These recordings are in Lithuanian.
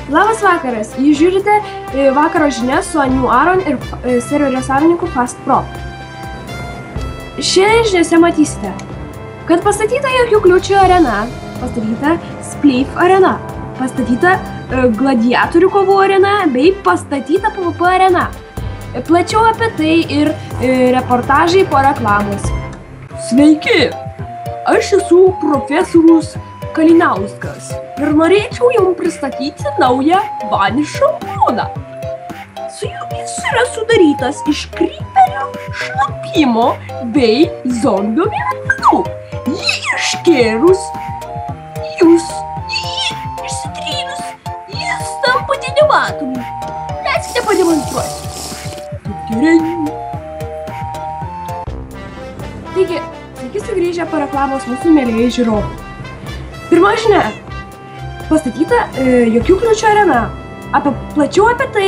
Labas vakaras, jūs žiūrite vakaro žinias su Aniu Aron ir serverio savininku FastPro. Šiandien žiniose matysite, kad pastatyta jokių kliūčių arena, pastatyta Spleef arena, pastatyta gladiatorių kovų arena bei pastatyta PvP arena. Plačiau apie tai ir reportažai po reklamos. Sveiki, aš esu profesorius Kalinauskas ir norėčiau jums pristatyti naują Vanish šampūną. Su jumis yra sudarytas iš kryperio, šlapimo bei zombio mėlynų. Jį iškėrus, jūs jį išsitrynus, jis tampate nematomi. Leiskite pademonstruoti. Taigi, sveiki sugrįžę po reklamos mūsų mėlėjai žiūrovai. Pirma žinia. Pastatyta jokių kliūčių arena. Plačiau apie tai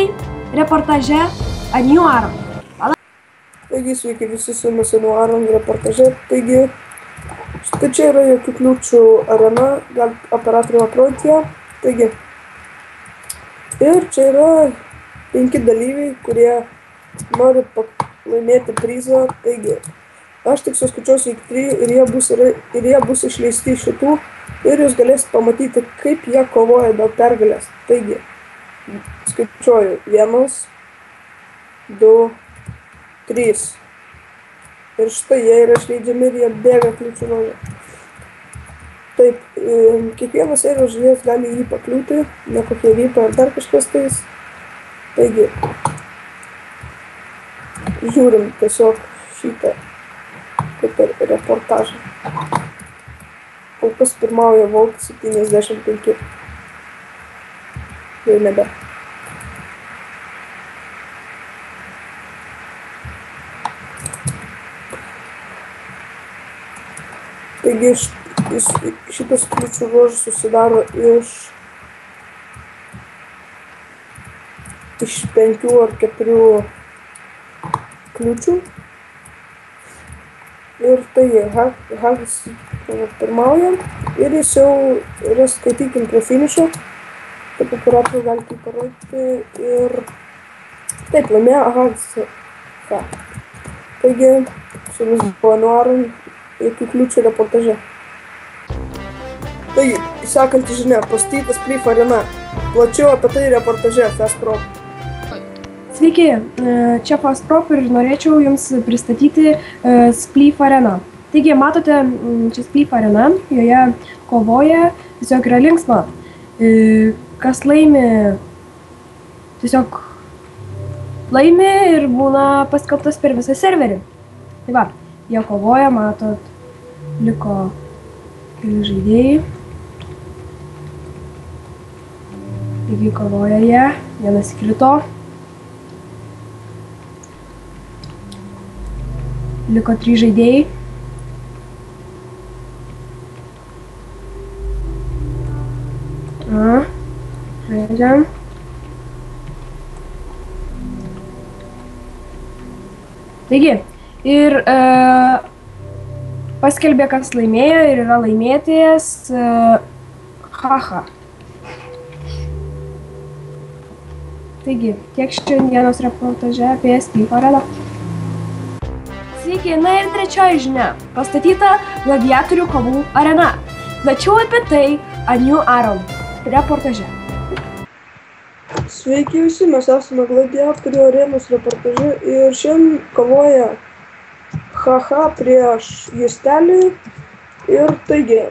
reportaže Aniu Aron. Taigi, sveiki visi su jumis Aniu Aron reportaže. Taigi, štai čia yra jokių kliūčių arena, gal operatorių aprodyti ją. Taigi, ir čia yra 5 dalyviai, kurie nori laimėti prizą. Taigi, aš tik suskaičiuosiu iki 3 ir jie bus išleisti iš šitų. Ir jūs galėsite pamatyti, kaip jie kovoja dėl pergalės. Taigi, skaičiuoju 1, 2, 3. Ir štai jie yra išleidžiami ir jie bėga kliūčių naujo. Taip, kiekvienas serijos žaidėjas gali jį pakliūti, ne kokie vypa ar dar kažkas tais. Taigi, žiūrim tiesiog šitą kaip ir reportažą. Kol kas pirmauja Volt 75. Jau nebe. Taigi šitas kliūčių ruožas susidaro iš 5 ar 4 kliūčių. Ir tai Hagas pirmauja ir jis jau yra, skaitykim, prie finišo. Taip operatorių galite parodyti ir taip laimėjo Hagas. Taigi, su jumis buvo Aniu Aron jokių kliūčių reportaže. Taigi, sekanti žinia, pastatyta Spleef arena. Plačiau apie tai reportaže FastPro. Sveiki, čia FastPro ir norėčiau jums pristatyti Spleef areną. Taigi, matote, čia Spleef arena, joje kovoja, tiesiog yra linksma. Kas laimi, tiesiog laimi ir būna paskelbtas per visą serverį. Tai va, jie kovoja, matot, liko keli žaidėjai. Taigi kovoja jie, vienas krito. Liko 3 žaidėjai. Žaidžiam. Taigi, ir paskelbė, kas laimėjo ir yra laimėtojas Haha. Taigi, tiek šiandienos reportaže apie Spleef areną. Sveiki, na ir trečioji žinia. Pastatyta gladiatorių kovų arena. Plačiau apie tai Aniu Aron reportaže. Sveiki visi, mes esame gladiatorių arenos reportaže ir šiandien kovoja Haha prieš Justelį ir taigi.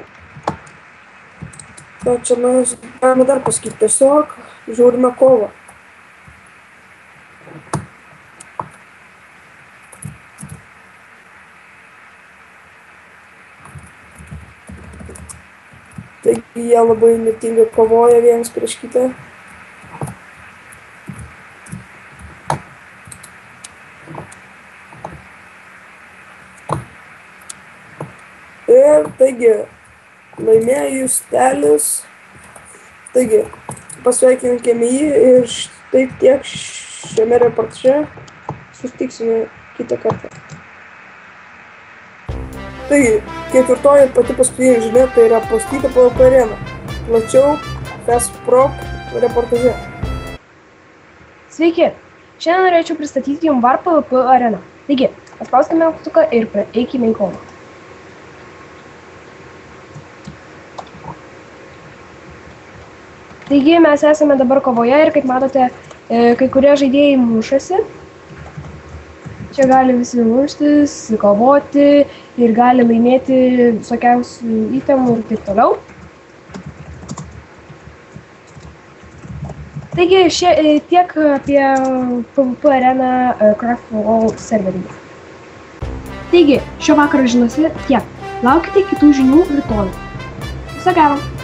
Ką čia mes galime dar pasakyti, tiesiog žiūrime kovą. Taigi jie labai įnirtingai kovoja vienas prieš kitą. Ir taigi laimėjo Justelis. Taigi pasveikinkime jį ir štai tiek šiame reportaže. Susitiksime kitą kartą. Taigi, ketvirtoji pati paskutinė žinia, tai yra pastatyta PvP arena. Plačiau FastPro reportaže. Sveiki, šiandien norėčiau pristatyti jums VAR PvP areną. Taigi, paspauskime mygtuką ir eikime į kovą. Taigi, mes esame dabar kovoje ir kaip matote, kai kurie žaidėjai mušasi. Čia gali visi muštis, kovoti ir gali laimėti visokiausių itemų ir taip toliau. Taigi, tiek apie PvP areną Craft for All serveryje. Taigi, šio vakaro žiniose tiek. Laukite kitų žinių rytoj. Viso gero!